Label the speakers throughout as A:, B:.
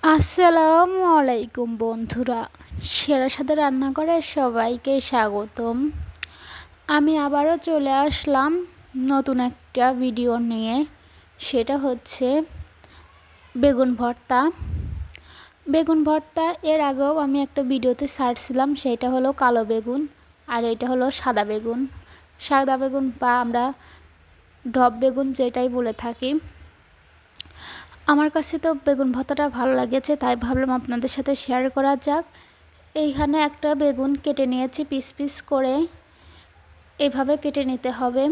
A: আসসালামু আলাইকুম বন্ধুরা, সেরার সাথে রান্না করে সবাইকে স্বাগতম। আমি আবারও চলে আসলাম নতুন একটা ভিডিও নিয়ে। সেটা হচ্ছে বেগুন ভর্তা। বেগুন ভর্তা এর আগেও আমি একটা ভিডিওতে ছাড়ছিলাম, সেটা হলো কালো বেগুন আর এটা হলো সাদা বেগুন। সাদা বেগুন বা আমরা ঢপ বেগুন যেটাই বলে থাকি। আমার কাছে তো বেগুন ভর্তাটা ভালো লেগেছে, তাই ভাবলাম আপনাদের সাথে শেয়ার করা যাক। এইখানে একটা বেগুন কেটে নিয়েছি পিস পিস করে, এইভাবে কেটে নিতে হবে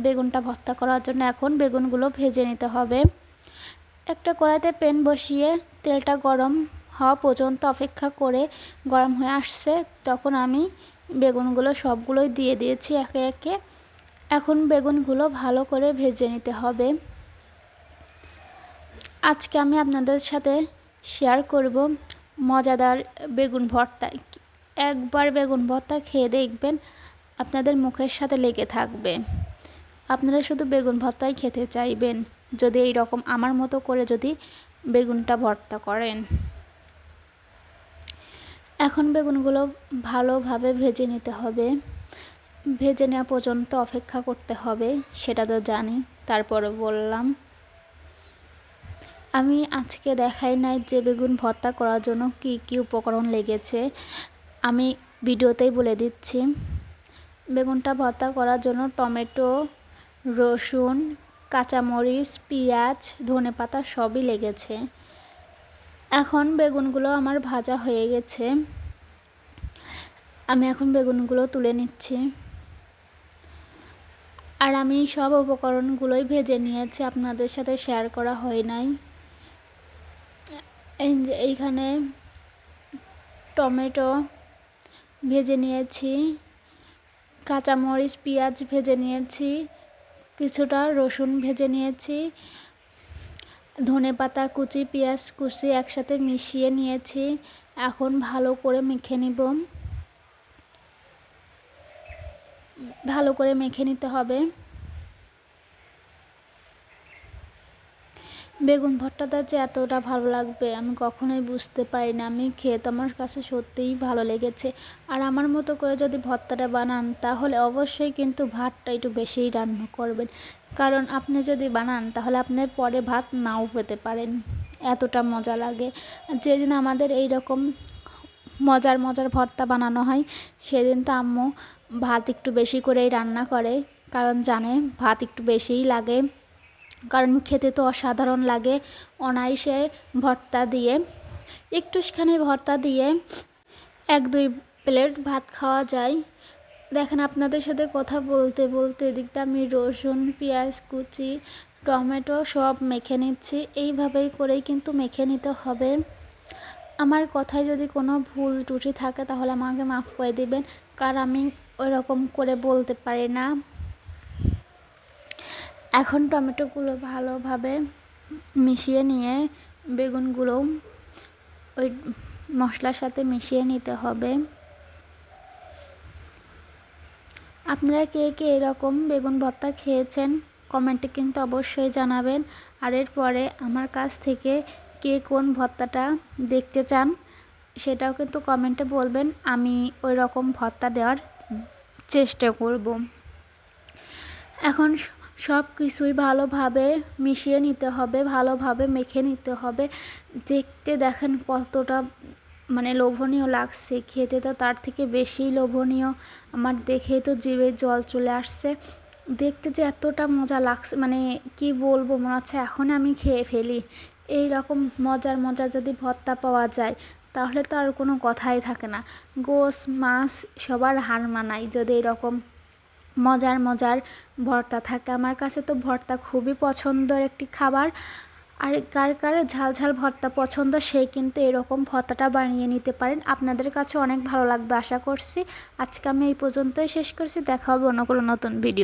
A: বেগুনটা ভর্তা করার জন্য। এখন বেগুনগুলো ভেজে নিতে হবে। একটা কড়াইতে প্যান বসিয়ে তেলটা গরম হওয়া পর্যন্ত অপেক্ষা করে, গরম হয়ে আসছে তখন আমি বেগুনগুলো সবগুলোই দিয়ে দিয়েছি একে একে। এখন বেগুনগুলো ভালো করে ভেজে নিতে হবে। আজকে আমি আপনাদের সাথে শেয়ার করব মজাদার বেগুন ভর্তা। একবার বেগুন ভর্তা খেয়ে দেখবেন, আপনাদের মুখের সাথে লেগে থাকবে। আপনারা শুধু বেগুন ভর্তাই খেতে চাইবেন যদি এই রকম আমার মতো করে যদি বেগুনটা ভর্তা করেন। এখন বেগুনগুলো ভালোভাবে ভেজে নিতে হবে। ভেজে নেওয়া পর্যন্ত অপেক্ষা করতে হবে, সেটা তো জানি, তারপরে বললাম। আমি আজকে দেখাই নাই যে বেগুন ভর্তা করার জন্য কি কি উপকরণ লেগেছে, আমি ভিডিওতেই বলে দিচ্ছি। বেগুনটা ভর্তা করার জন্য টমেটো, রসুন, কাঁচামরিচ, পেঁয়াজ, ধনেপাতা সবই লেগেছে। এখন বেগুনগুলো আমার ভাজা হয়ে গেছে, আমি এখন বেগুনগুলো তুলে নিচ্ছি। আর আমি সব উপকরণগুলোই ভেজে নিয়েছি, আপনাদের সাথে শেয়ার করা হয় নাই। এইখানে টমেটো ভেজে নিয়েছি, কাঁচামরিচ, পেঁয়াজ ভেজে নিয়েছি, কিছুটা রসুন ভেজে নিয়েছি, ধনেপাতা কুচি, পেঁয়াজ কুচি একসাথে মিশিয়ে নিয়েছি। এখন ভালো করে মেখে নিব। ভালো করে মেখে নিতে হবে। বেগুন ভর্তাটা যে এতটা ভালো লাগবে আমি কখনোই বুঝতে পারি না। আমি খেয়ে তো আমার কাছে সত্যিই ভালো লেগেছে। আর আমার মতো করে যদি ভর্তাটা বানান তাহলে অবশ্যই কিন্তু ভাতটা একটু বেশিই রান্না করবেন, কারণ আপনি যদি বানান তাহলে আপনি পরে ভাত নাও পেতে পারেন, এতটা মজা লাগে। যেদিন আমাদের এই রকম মজার মজার ভর্তা বানানো হয় সেদিন তো আম্মু ভাত একটু বেশি করেই রান্না করে, কারণ জানে ভাত একটু বেশিই লাগে, কারণ খেতে তো অসাধারণ লাগে। অনায়াসে ভর্তা দিয়ে, একটুখানি ভর্তা দিয়ে 1-2 প্লেট ভাত খাওয়া যায়। দেখেন আপনাদের সাথে কথা বলতে বলতে এদিকটা আমি রসুন, পেঁয়াজ কুচি, টমেটো সব মেখে নিচ্ছি। এইভাবেই করেই কিন্তু মেখে নিতে হবে। আমার কথায় যদি কোনো ভুল ত্রুটি থাকে তাহলে আমাকে মাফ করে দিবেন, কারণ আমি ওই রকম করে বলতে পারি না। এখন টমেটোগুলো ভালোভাবে মিশিয়ে নিয়ে বেগুনগুলো ওই মশলার সাথে মিশিয়ে নিতে হবে। আপনারা কে কে এরকম বেগুন ভর্তা খেয়েছেন কমেন্টে কিন্তু অবশ্যই জানাবেন। আর এরপরে আমার কাছ থেকে কে কোন ভর্তাটা দেখতে চান সেটাও কিন্তু কমেন্টে বলবেন, আমি ওই রকম ভর্তা দেওয়ার চেষ্টা করব। এখন সব কিছুই ভালোভাবে মিশিয়ে নিতে হবে, ভালোভাবে মেখে নিতে হবে। দেখতে দেখেন কতটা লোভনীয় লাগছে, খেতে তো তার থেকে বেশি লোভনীয়। আমার দেখেই তো জিভে জল চলে আসছে। দেখতে যে এতটা মজা লাগছে, কি বলবো, মনে হচ্ছে এখন আমি খেয়ে ফেলি। এই রকম মজার মজার যদি ভর্তা পাওয়া যায় তাহলে তো আর কোনো কথাই থাকে না। গোশ মাছ সবার হার মানায় যদি এরকম মজার মজার ভর্তা থাকে। আমার কাছে তো ভর্তা খুবই পছন্দের একটি খাবার। আর কার কার ঝাল ঝাল ভর্তা পছন্দ সেই কিন্তু এরকম ভর্তাটা বানিয়ে নিতে পারেন, আপনাদের কাছে অনেক ভালো লাগবে আশা করছি। আজকে আমি এই পর্যন্তই শেষ করছি, দেখা হবে অন্য কোনো নতুন ভিডিও।